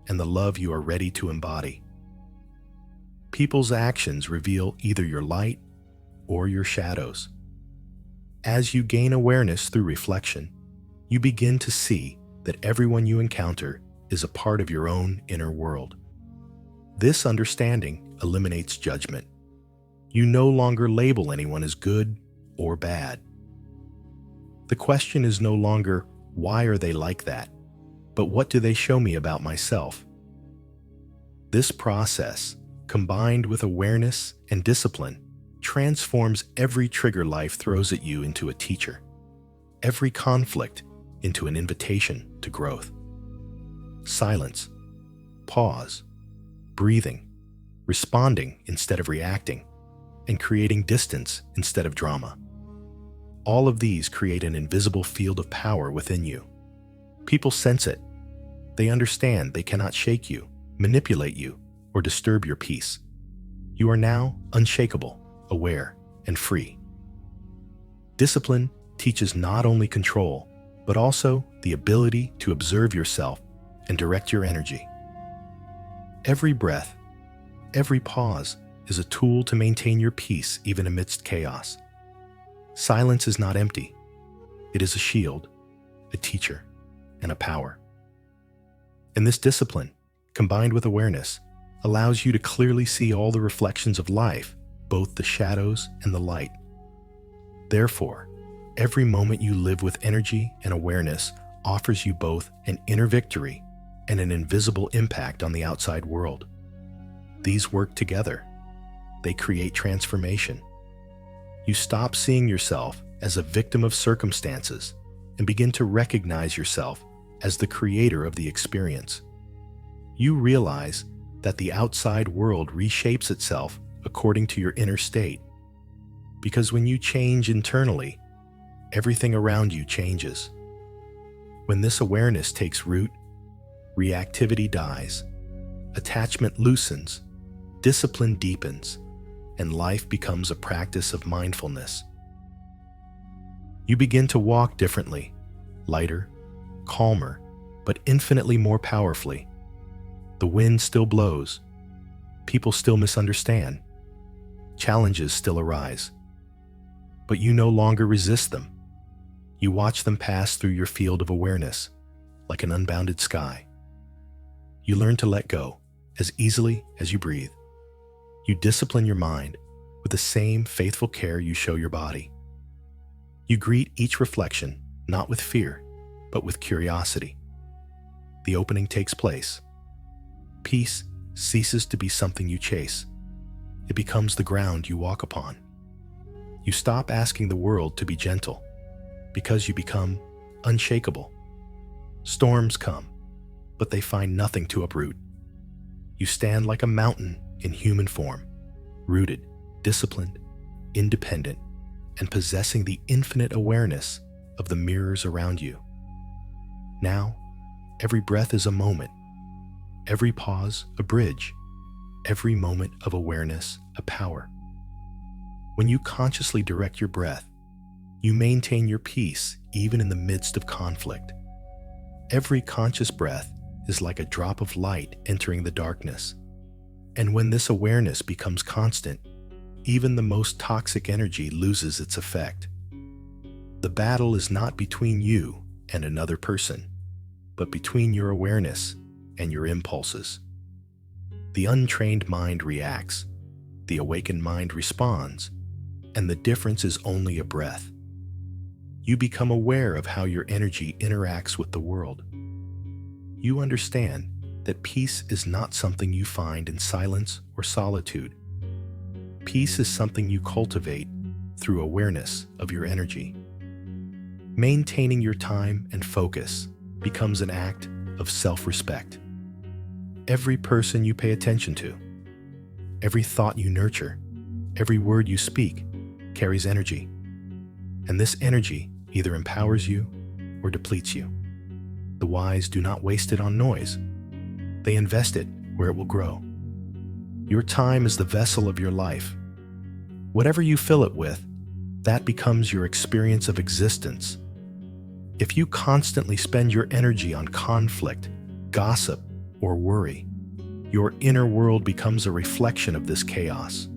and the love you are ready to embody. People's actions reveal either your light or your shadows. As you gain awareness through reflection, you begin to see that everyone you encounter is a part of your own inner world. This understanding eliminates judgment. You no longer label anyone as good or bad. The question is no longer, why are they like that? But what do they show me about myself? This process, combined with awareness and discipline, transforms every trigger life throws at you into a teacher, every conflict into an invitation to growth. Silence, pause, breathing, responding instead of reacting, and creating distance instead of drama. All of these create an invisible field of power within you. People sense it. They understand they cannot shake you, manipulate you, or disturb your peace. You are now unshakable, aware, and free. Discipline teaches not only control, but also the ability to observe yourself and direct your energy. Every breath, every pause is a tool to maintain your peace even amidst chaos. Silence is not empty. It is a shield, a teacher, and a power. And this discipline, combined with awareness, allows you to clearly see all the reflections of life both the shadows and the light. Therefore, every moment you live with energy and awareness offers you both an inner victory and an invisible impact on the outside world. These work together. They create transformation. You stop seeing yourself as a victim of circumstances and begin to recognize yourself as the creator of the experience. You realize that the outside world reshapes itself according to your inner state. Because when you change internally, everything around you changes. When this awareness takes root, reactivity dies, attachment loosens, discipline deepens, and life becomes a practice of mindfulness. You begin to walk differently, lighter, calmer, but infinitely more powerfully. The wind still blows. People still misunderstand. Challenges still arise. But you no longer resist them. You watch them pass through your field of awareness, like an unbounded sky. You learn to let go as easily as you breathe. You discipline your mind with the same faithful care you show your body. You greet each reflection not with fear, but with curiosity. The opening takes place. Peace ceases to be something you chase. It becomes the ground you walk upon. You stop asking the world to be gentle because you become unshakable. Storms come, but they find nothing to uproot. You stand like a mountain in human form, rooted, disciplined, independent, and possessing the infinite awareness of the mirrors around you. Now, every breath is a moment, every pause a bridge, every moment of awareness a power. When you consciously direct your breath, you maintain your peace even in the midst of conflict. Every conscious breath is like a drop of light entering the darkness. And when this awareness becomes constant, even the most toxic energy loses its effect. The battle is not between you and another person, but between your awareness and your impulses. The untrained mind reacts, the awakened mind responds, and the difference is only a breath. You become aware of how your energy interacts with the world. You understand that peace is not something you find in silence or solitude. Peace is something you cultivate through awareness of your energy. Maintaining your time and focus becomes an act of self-respect. Every person you pay attention to, every thought you nurture, every word you speak carries energy. And this energy either empowers you or depletes you. The wise do not waste it on noise. They invest it where it will grow. Your time is the vessel of your life. Whatever you fill it with, that becomes your experience of existence. If you constantly spend your energy on conflict, gossip, or worry, your inner world becomes a reflection of this chaos.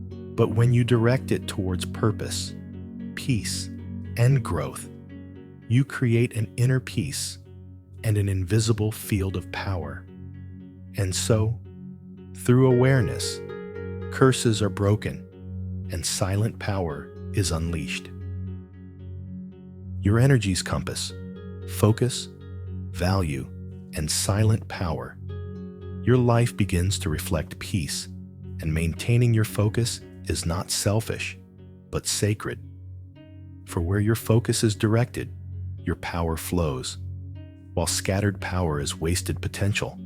But when you direct it towards purpose, peace, and growth, you create an inner peace and an invisible field of power. And so, through awareness, curses are broken and silent power is unleashed. Your energy's compass, focus, value, and silent power. Your life begins to reflect peace, and maintaining your focus is not selfish, but sacred. For where your focus is directed, your power flows, while scattered power is wasted potential,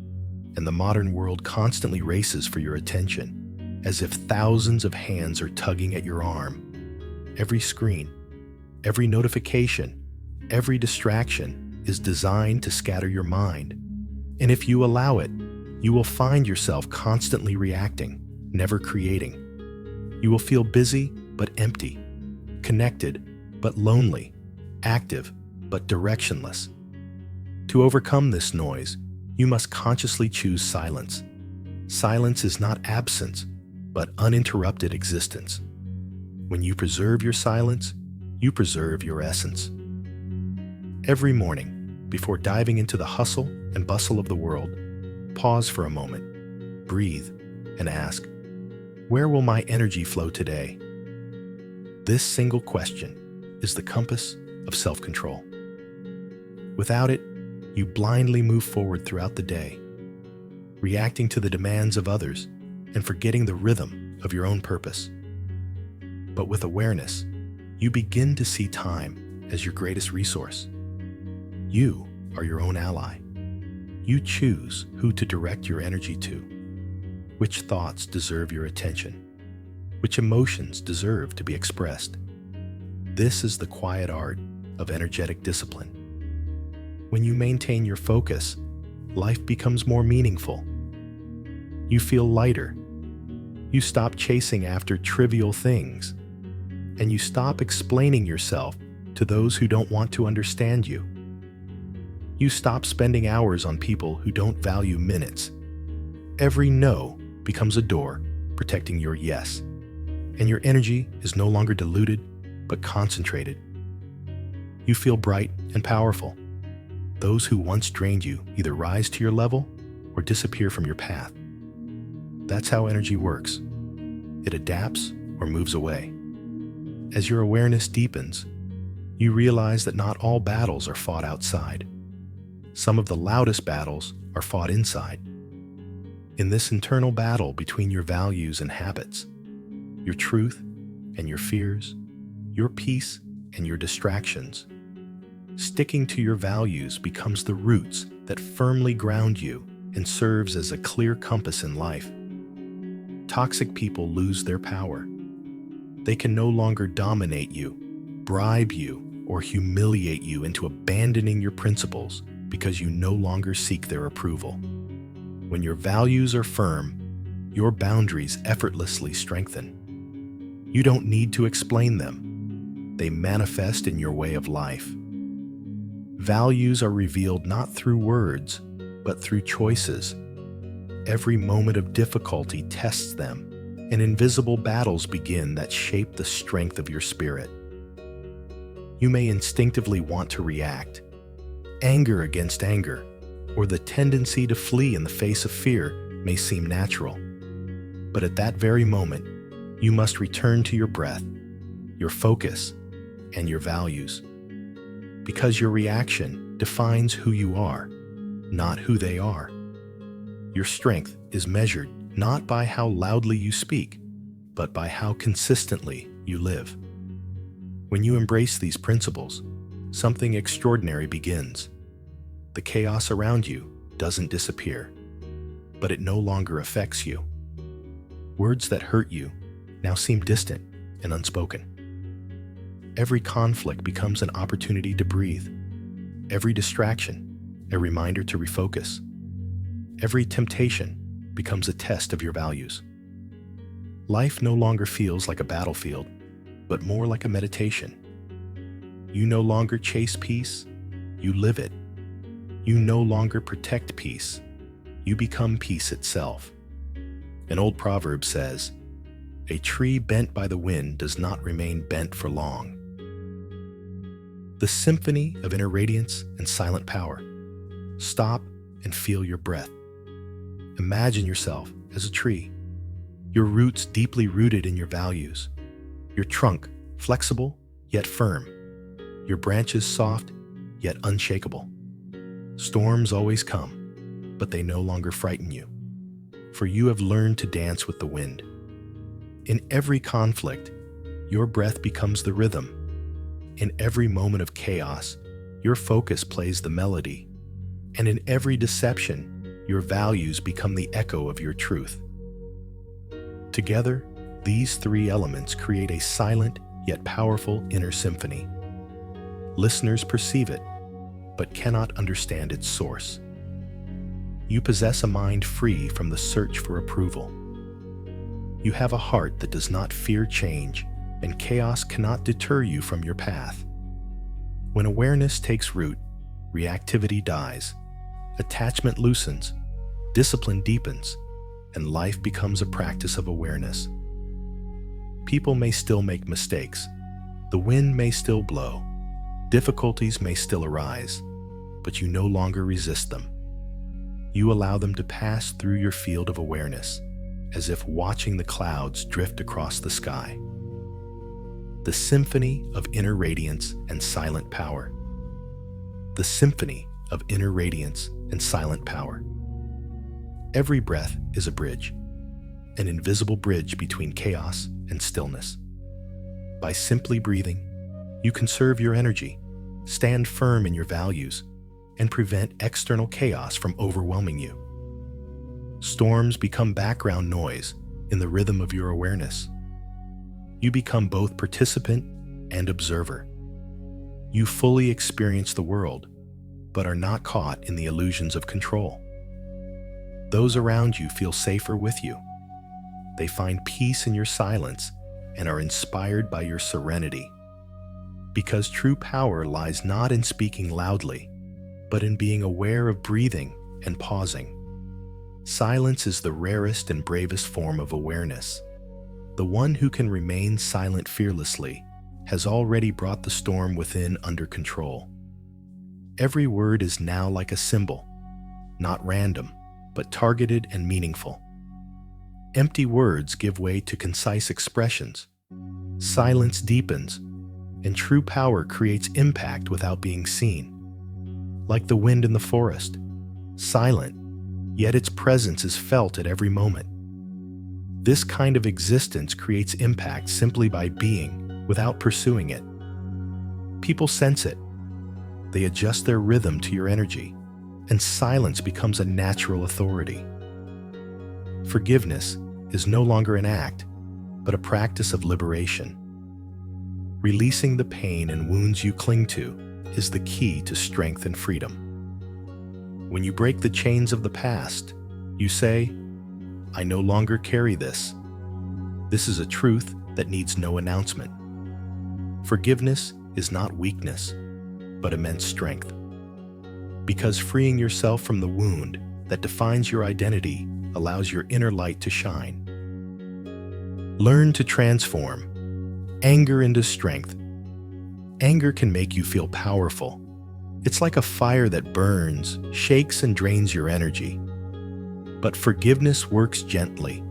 and the modern world constantly races for your attention, as if thousands of hands are tugging at your arm. Every screen, every notification, every distraction is designed to scatter your mind. And if you allow it, you will find yourself constantly reacting, never creating. You will feel busy but empty, connected but lonely, active but directionless. To overcome this noise, you must consciously choose silence. Silence is not absence, but uninterrupted existence. When you preserve your silence, you preserve your essence. Every morning, before diving into the hustle and bustle of the world, pause for a moment, breathe, and ask, Where will my energy flow today? This single question is the compass of self-control. Without it, you blindly move forward throughout the day, reacting to the demands of others and forgetting the rhythm of your own purpose. But with awareness, you begin to see time as your greatest resource. You are your own ally. You choose who to direct your energy to, which thoughts deserve your attention, which emotions deserve to be expressed. This is the quiet art of energetic discipline. When you maintain your focus, life becomes more meaningful. You feel lighter. You stop chasing after trivial things, and you stop explaining yourself to those who don't want to understand you. You stop spending hours on people who don't value minutes. Every no becomes a door protecting your yes, and your energy is no longer diluted but concentrated. You feel bright and powerful. Those who once drained you either rise to your level or disappear from your path. That's how energy works. It adapts or moves away. As your awareness deepens, you realize that not all battles are fought outside. Some of the loudest battles are fought inside. In this internal battle between your values and habits, your truth and your fears, your peace and your distractions, sticking to your values becomes the roots that firmly ground you and serves as a clear compass in life. Toxic people lose their power. They can no longer dominate you, bribe you, or humiliate you into abandoning your principles because you no longer seek their approval. When your values are firm, your boundaries effortlessly strengthen. You don't need to explain them. They manifest in your way of life. Values are revealed not through words, but through choices. Every moment of difficulty tests them, and invisible battles begin that shape the strength of your spirit. You may instinctively want to react. Anger against anger, or the tendency to flee in the face of fear may seem natural. But at that very moment, you must return to your breath, your focus, and your values. Because your reaction defines who you are, not who they are. Your strength is measured not by how loudly you speak, but by how consistently you live. When you embrace these principles, something extraordinary begins. The chaos around you doesn't disappear, but it no longer affects you. Words that hurt you now seem distant and unspoken. Every conflict becomes an opportunity to breathe. Every distraction, a reminder to refocus. Every temptation becomes a test of your values. Life no longer feels like a battlefield, but more like a meditation. You no longer chase peace, you live it. You no longer protect peace, you become peace itself. An old proverb says, "A tree bent by the wind does not remain bent for long." The symphony of inner radiance and silent power. Stop and feel your breath. Imagine yourself as a tree, your roots deeply rooted in your values, your trunk flexible yet firm, your branches soft yet unshakable. Storms always come, but they no longer frighten you, for you have learned to dance with the wind. In every conflict, your breath becomes the rhythm. In every moment of chaos, your focus plays the melody. And in every deception, your values become the echo of your truth. Together, these three elements create a silent yet powerful inner symphony. Listeners perceive it, but cannot understand its source. You possess a mind free from the search for approval. You have a heart that does not fear change, and chaos cannot deter you from your path. When awareness takes root, reactivity dies, attachment loosens, discipline deepens, and life becomes a practice of awareness. People may still make mistakes, the wind may still blow, difficulties may still arise, but you no longer resist them. You allow them to pass through your field of awareness, as if watching the clouds drift across the sky. The symphony of inner radiance and silent power. The symphony of inner radiance and silent power. Every breath is a bridge, an invisible bridge between chaos and stillness. By simply breathing, you conserve your energy, stand firm in your values, and prevent external chaos from overwhelming you. Storms become background noise in the rhythm of your awareness. You become both participant and observer. You fully experience the world, but are not caught in the illusions of control. Those around you feel safer with you. They find peace in your silence and are inspired by your serenity. Because true power lies not in speaking loudly, but in being aware of breathing and pausing. Silence is the rarest and bravest form of awareness. The one who can remain silent fearlessly has already brought the storm within under control. Every word is now like a symbol, not random, but targeted and meaningful. Empty words give way to concise expressions. Silence deepens, and true power creates impact without being seen. Like the wind in the forest, silent, yet its presence is felt at every moment. This kind of existence creates impact simply by being, without pursuing it. People sense it. They adjust their rhythm to your energy, and silence becomes a natural authority. Forgiveness is no longer an act, but a practice of liberation. Releasing the pain and wounds you cling to is the key to strength and freedom. When you break the chains of the past, you say, "I no longer carry this." This is a truth that needs no announcement. Forgiveness is not weakness, but immense strength. Because freeing yourself from the wound that defines your identity allows your inner light to shine. Learn to transform anger into strength. Anger can make you feel powerful. It's like a fire that burns, shakes, and drains your energy. But forgiveness works gently,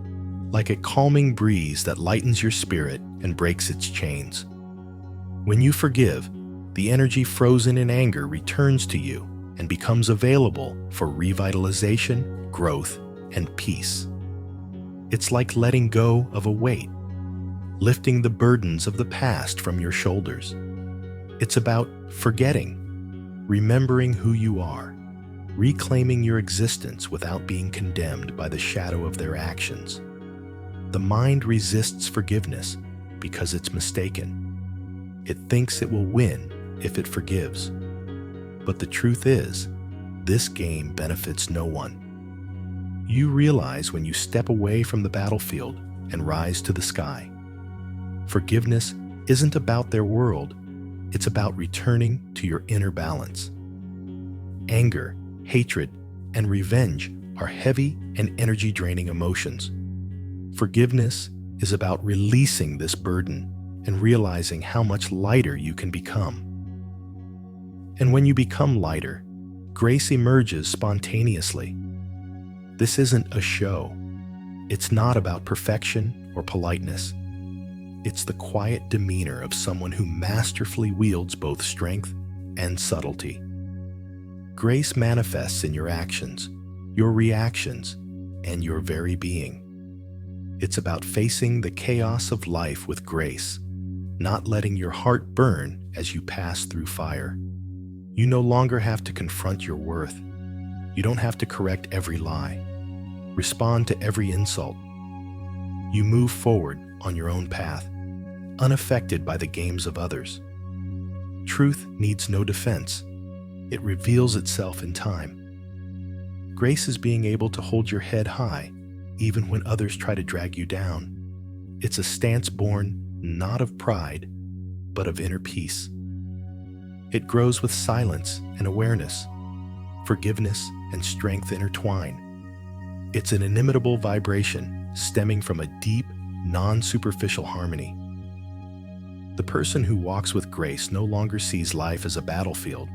like a calming breeze that lightens your spirit and breaks its chains. When you forgive, the energy frozen in anger returns to you and becomes available for revitalization, growth, and peace. It's like letting go of a weight, lifting the burdens of the past from your shoulders. It's about forgetting, remembering who you are, reclaiming your existence without being condemned by the shadow of their actions. The mind resists forgiveness because it's mistaken. It thinks it will win if it forgives. But the truth is, this game benefits no one. You realize when you step away from the battlefield and rise to the sky. Forgiveness isn't about their world, it's about returning to your inner balance. Anger, hatred, and revenge are heavy and energy-draining emotions. Forgiveness is about releasing this burden and realizing how much lighter you can become. And when you become lighter, grace emerges spontaneously. This isn't a show. It's not about perfection or politeness. It's the quiet demeanor of someone who masterfully wields both strength and subtlety. Grace manifests in your actions, your reactions, and your very being. It's about facing the chaos of life with grace, not letting your heart burn as you pass through fire. You no longer have to confront your worth. You don't have to correct every lie, respond to every insult. You move forward on your own path, unaffected by the games of others. Truth needs no defense. It reveals itself in time. Grace is being able to hold your head high, even when others try to drag you down. It's a stance born not of pride, but of inner peace. It grows with silence and awareness. Forgiveness and strength intertwine. It's an inimitable vibration stemming from a deep, non-superficial harmony. The person who walks with grace no longer sees life as a battlefield.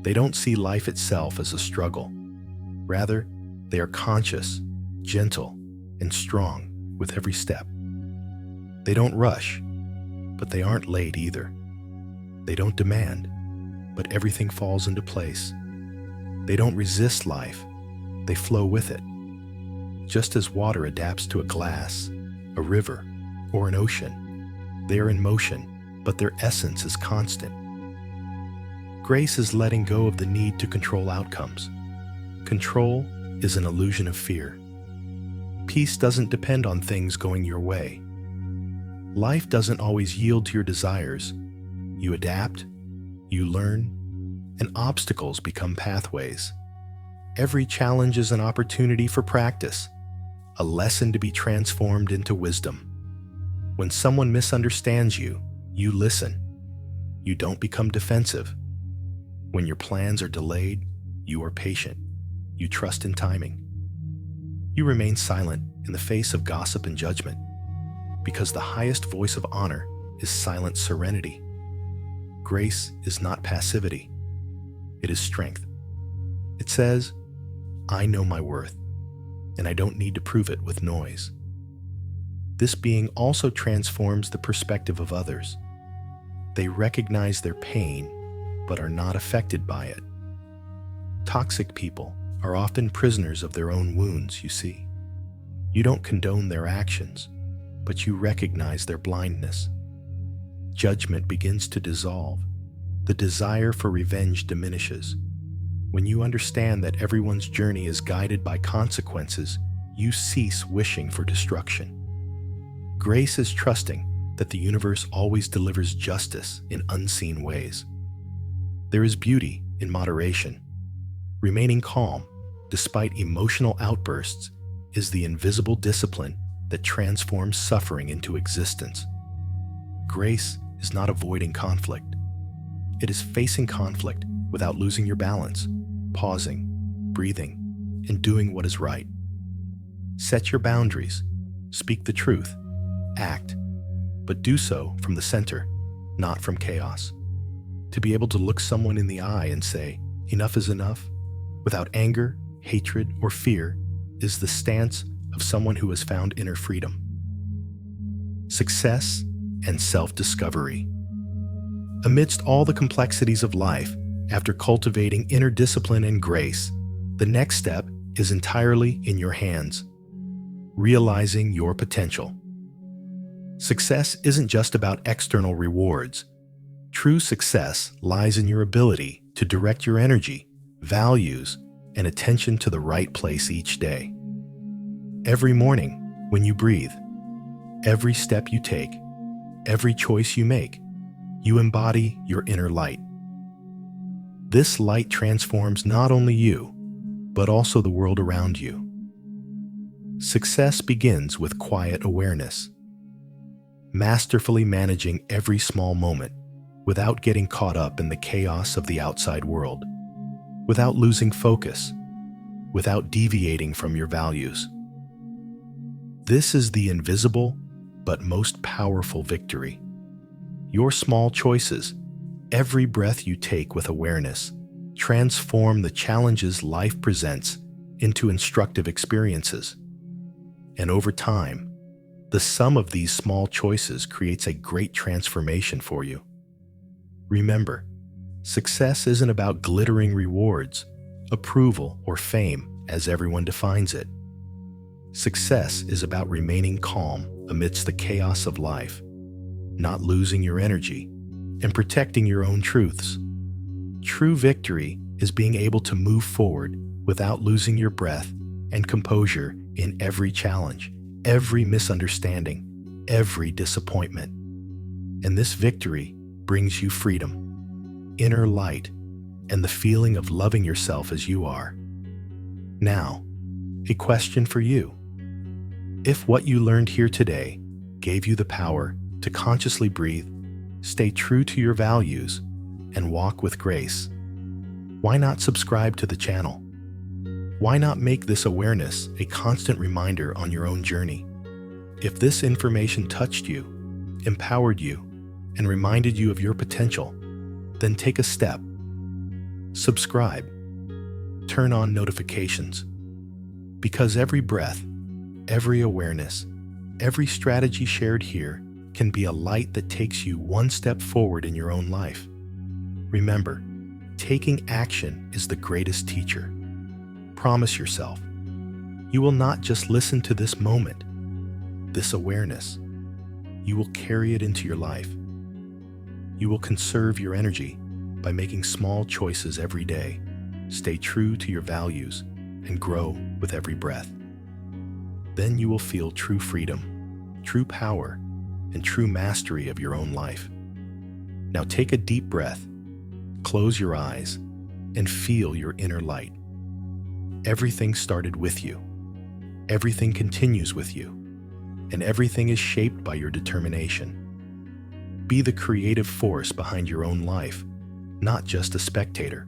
They don't see life itself as a struggle. Rather, they are conscious, gentle, and strong with every step. They don't rush, but they aren't late either. They don't demand, but everything falls into place. They don't resist life, they flow with it. Just as water adapts to a glass, a river, or an ocean, they are in motion, but their essence is constant. Grace is letting go of the need to control outcomes. Control is an illusion of fear. Peace doesn't depend on things going your way. Life doesn't always yield to your desires. You adapt, you learn, and obstacles become pathways. Every challenge is an opportunity for practice, a lesson to be transformed into wisdom. When someone misunderstands you, you listen. You don't become defensive. When your plans are delayed, you are patient. You trust in timing. You remain silent in the face of gossip and judgment, because the highest voice of honor is silent serenity. Grace is not passivity. It is strength. It says, I know my worth, and I don't need to prove it with noise. This being also transforms the perspective of others. They recognize their pain, but are not affected by it. Toxic people are often prisoners of their own wounds, you see. You don't condone their actions, but you recognize their blindness. Judgment begins to dissolve. The desire for revenge diminishes. When you understand that everyone's journey is guided by consequences, you cease wishing for destruction. Grace is trusting that the universe always delivers justice in unseen ways. There is beauty in moderation. Remaining calm, despite emotional outbursts, is the invisible discipline that transforms suffering into existence. Grace is not avoiding conflict. It is facing conflict without losing your balance, pausing, breathing, and doing what is right. Set your boundaries, speak the truth, act, but do so from the center, not from chaos. To be able to look someone in the eye and say, enough is enough, without anger, hatred, or fear, is the stance of someone who has found inner freedom. Success and self-discovery. Amidst all the complexities of life, after cultivating inner discipline and grace, the next step is entirely in your hands, realizing your potential. Success isn't just about external rewards. True success lies in your ability to direct your energy, values, and attention to the right place each day. Every morning, when you breathe, every step you take, every choice you make, you embody your inner light. This light transforms not only you, but also the world around you. Success begins with quiet awareness, masterfully managing every small moment without getting caught up in the chaos of the outside world, without losing focus, without deviating from your values. This is the invisible but most powerful victory. Your small choices, every breath you take with awareness, transform the challenges life presents into instructive experiences. And over time, the sum of these small choices creates a great transformation for you. Remember, success isn't about glittering rewards, approval, or fame as everyone defines it. Success is about remaining calm amidst the chaos of life, not losing your energy, and protecting your own truths. True victory is being able to move forward without losing your breath and composure in every challenge, every misunderstanding, every disappointment. And this victory brings you freedom, inner light, and the feeling of loving yourself as you are. Now, a question for you. If what you learned here today gave you the power to consciously breathe, stay true to your values, and walk with grace, why not subscribe to the channel? Why not make this awareness a constant reminder on your own journey? If this information touched you, empowered you, and reminded you of your potential, then take a step. Subscribe. Turn on notifications. Because every breath, Every awareness, every strategy shared here can be a light that takes you one step forward in your own life. Remember, taking action is the greatest teacher. Promise yourself, you will not just listen to this moment, this awareness. You will carry it into your life. You will conserve your energy by making small choices every day, stay true to your values, and grow with every breath. Then you will feel true freedom, true power, and true mastery of your own life. Now take a deep breath, close your eyes, and feel your inner light. Everything started with you. Everything continues with you. And everything is shaped by your determination. Be the creative force behind your own life, not just a spectator.